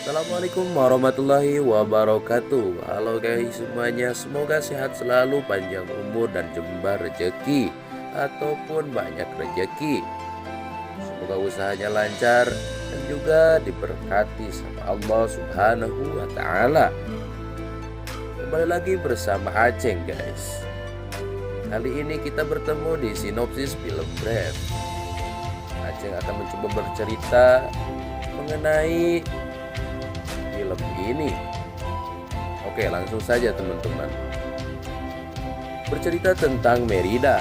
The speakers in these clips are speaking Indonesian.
Assalamualaikum warahmatullahi wabarakatuh. Halo guys semuanya, semoga sehat selalu, panjang umur dan jembar rezeki ataupun banyak rezeki. Semoga usahanya lancar dan juga diberkati sama Allah Subhanahu wa taala. Kembali lagi bersama Aceng guys. Kali ini kita bertemu di sinopsis film Brave. Aceng akan mencoba bercerita mengenai film ini. Oke, langsung saja teman-teman. Bercerita tentang Merida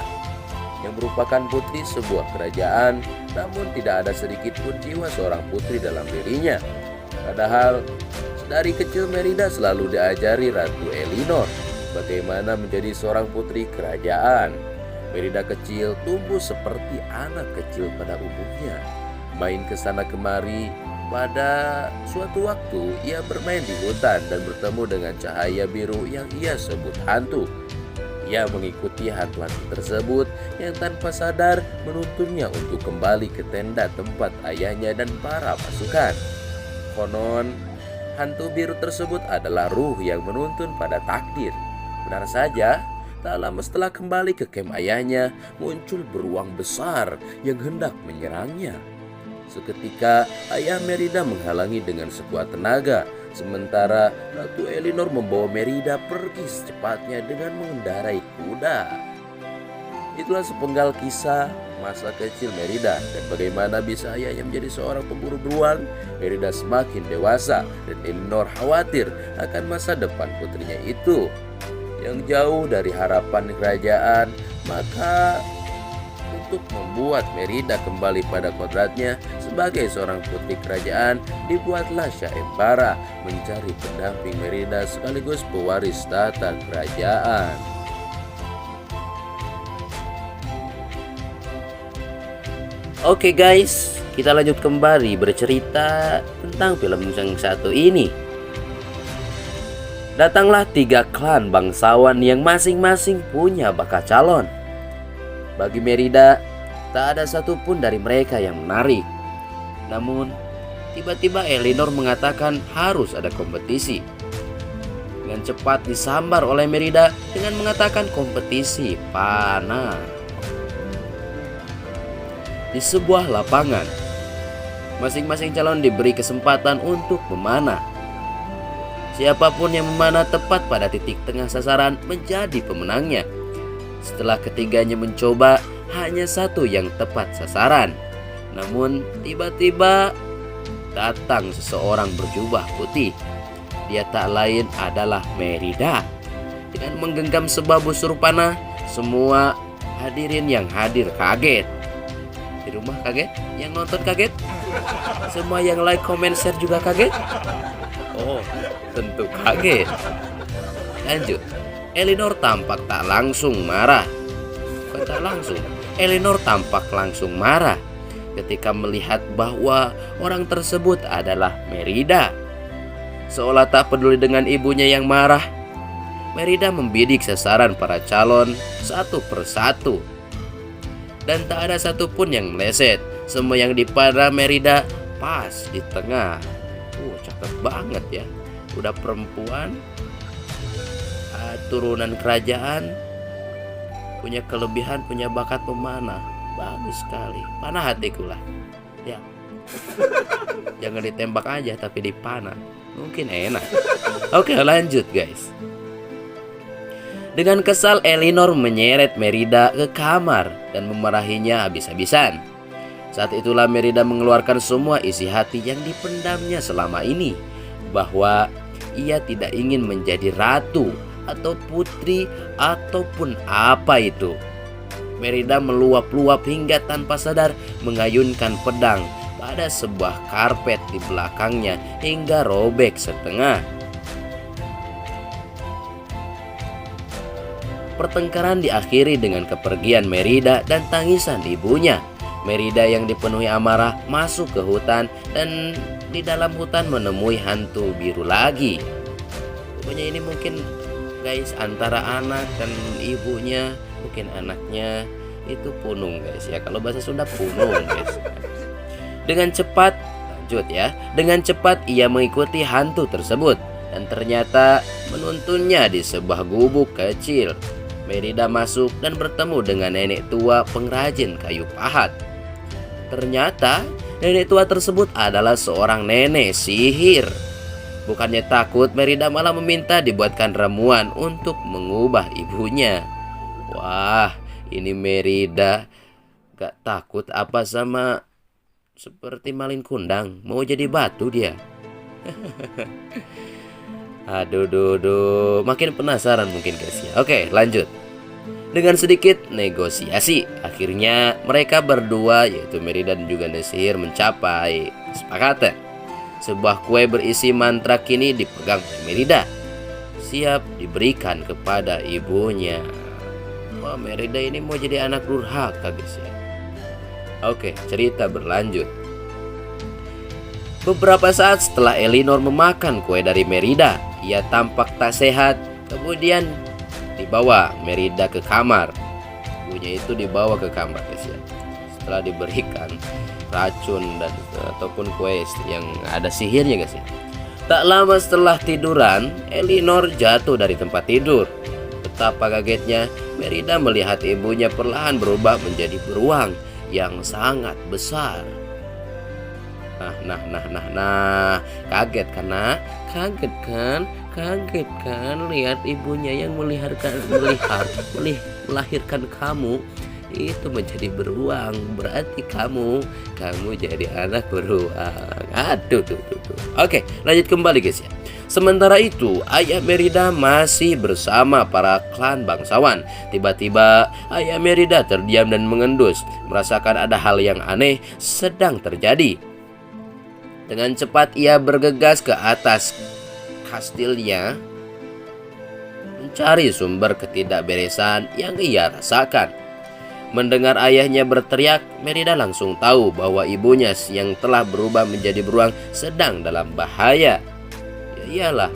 yang merupakan putri sebuah kerajaan, namun tidak ada sedikit pun jiwa seorang putri dalam dirinya. Padahal dari kecil Merida selalu diajari Ratu Elinor bagaimana menjadi seorang putri kerajaan. Merida kecil tumbuh seperti anak kecil pada umumnya, main ke sana kemari. Pada suatu waktu ia bermain di hutan dan bertemu dengan cahaya biru yang ia sebut hantu. Ia mengikuti hantu-hantu tersebut yang tanpa sadar menuntunnya untuk kembali ke tenda tempat ayahnya dan para pasukan. Konon, hantu biru tersebut adalah ruh yang menuntun pada takdir. Benar saja, tak lama setelah kembali ke kem ayahnya, muncul beruang besar yang hendak menyerangnya. Seketika ayah Merida menghalangi dengan sekuat tenaga, sementara Ratu Elinor membawa Merida pergi secepatnya dengan mengendarai kuda. Itulah sepenggal kisah masa kecil Merida dan bagaimana bisa ayahnya menjadi seorang pemburu beruang. Merida semakin dewasa dan Elinor khawatir akan masa depan putrinya itu yang jauh dari harapan kerajaan. Maka untuk membuat Merida kembali pada kodratnya sebagai seorang putri kerajaan, dibuatlah Sayembara mencari pendamping Merida sekaligus pewaris tata kerajaan. Oke guys, kita lanjut kembali bercerita tentang film yang satu ini. Datanglah 3 klan bangsawan yang masing-masing punya bakal calon. Bagi Merida, tak ada satupun dari mereka yang menarik. Namun, tiba-tiba Elinor mengatakan harus ada kompetisi. Dengan cepat disambar oleh Merida dengan mengatakan kompetisi panah. Di sebuah lapangan, masing-masing calon diberi kesempatan untuk memanah. Siapapun yang memanah tepat pada titik tengah sasaran menjadi pemenangnya. Setelah ketiganya mencoba, hanya satu yang tepat sasaran. Namun tiba-tiba datang seseorang berjubah putih. Dia tak lain adalah Merida. Dengan menggenggam sebuah busur panah, semua hadirin yang hadir kaget. Di rumah kaget, yang nonton kaget, semua yang like, comment, share juga kaget. Oh, tentu kaget. Lanjut. Elinor tampak tak langsung marah. Tak langsung. Elinor tampak langsung marah ketika melihat bahwa orang tersebut adalah Merida. Seolah tak peduli dengan ibunya yang marah, Merida membidik sasaran para calon satu persatu. Dan tak ada satupun yang meleset. Semua yang dipanah Merida pas di tengah. Cakep banget ya. Udah perempuan, turunan kerajaan, punya kelebihan, punya bakat memanah. Bagus sekali. Panah hatiku lah. Ya. Jangan ditembak aja tapi dipanah. Mungkin enak. Oke, lanjut guys. Dengan kesal Elinor menyeret Merida ke kamar dan memarahinya habis-habisan. Saat itulah Merida mengeluarkan semua isi hati yang dipendamnya selama ini, bahwa ia tidak ingin menjadi ratu atau putri ataupun apa itu. Merida meluap-luap hingga tanpa sadar mengayunkan pedang pada sebuah karpet di belakangnya hingga robek setengah. Pertengkaran diakhiri dengan kepergian Merida dan tangisan ibunya. Merida yang dipenuhi amarah masuk ke hutan dan di dalam hutan menemui hantu biru lagi. Pokoknya ini mungkin guys antara anak dan ibunya, mungkin anaknya itu punung guys ya, kalau bahasa Sunda punung guys. Dengan cepat Lanjut ya. Dengan cepat ia mengikuti hantu tersebut dan ternyata menuntunnya di sebuah gubuk kecil. Merida masuk dan bertemu dengan nenek tua pengrajin kayu pahat. Ternyata nenek tua tersebut adalah seorang nenek sihir. Bukannya takut, Merida malah meminta dibuatkan ramuan untuk mengubah ibunya. Wah, ini Merida gak takut apa sama seperti malin kundang, mau jadi batu dia. Aduh, makin penasaran mungkin guys ya. Oke, lanjut. Dengan sedikit negosiasi, akhirnya mereka berdua, yaitu Merida dan juga Nesir, mencapai kesepakatan. Sebuah kue berisi mantra kini dipegang oleh Merida, siap diberikan kepada ibunya. Wah, Merida ini mau jadi anak durhaka guys ya. Oke, cerita berlanjut. Beberapa saat setelah Elinor memakan kue dari Merida, ia tampak tak sehat. Kemudian dibawa Merida ke kamar. Ibunya itu dibawa ke kamar guys ya. Setelah diberikan racun dan ataupun kue yang ada sihirnya guys ya. Tak lama setelah tiduran, Elinor jatuh dari tempat tidur. Betapa kagetnya Merida melihat ibunya perlahan berubah menjadi beruang yang sangat besar. Nah, kaget kan nak? Kaget kan lihat ibunya yang melahirkan kamu itu menjadi beruang. Berarti kamu jadi anak beruang. Aduh. Oke, lanjut kembali guys ya. Sementara itu, ayah Merida masih bersama para klan bangsawan. Tiba-tiba, ayah Merida terdiam dan mengendus, merasakan ada hal yang aneh sedang terjadi. Dengan cepat ia bergegas ke atas kastilnya, mencari sumber ketidakberesan yang ia rasakan. Mendengar ayahnya berteriak, Merida langsung tahu bahwa ibunya yang telah berubah menjadi beruang sedang dalam bahaya. Iyalah,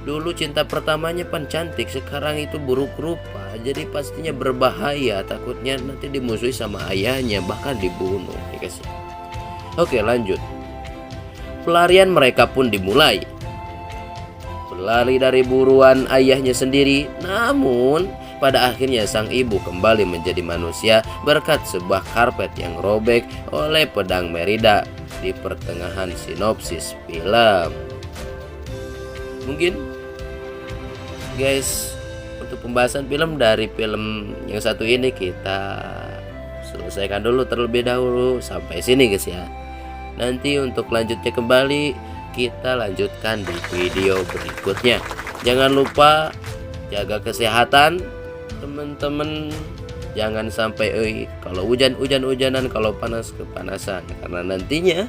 dulu cinta pertamanya pan cantik, sekarang itu buruk rupa, jadi pastinya berbahaya. Takutnya nanti dimusuhi sama ayahnya, bahkan dibunuh ya guys. Oke, lanjut. Pelarian mereka pun dimulai. Berlari dari buruan ayahnya sendiri. Namun pada akhirnya sang ibu kembali menjadi manusia berkat sebuah karpet yang robek oleh pedang Merida di pertengahan sinopsis film. Mungkin guys, untuk pembahasan film dari film yang satu ini kita selesaikan dulu terlebih dahulu sampai sini guys ya. Nanti untuk lanjutnya kembali kita lanjutkan di video berikutnya. Jangan lupa jaga kesehatan teman-teman. Jangan sampai kalau hujan-hujanan, kalau panas kepanasan, karena nantinya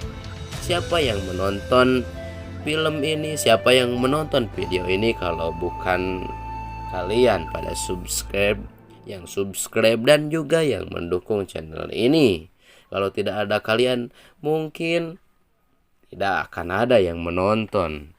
siapa yang menonton film ini, siapa yang menonton video ini kalau bukan kalian pada subscribe dan juga yang mendukung channel ini. Kalau tidak ada kalian, mungkin tidak akan ada yang menonton.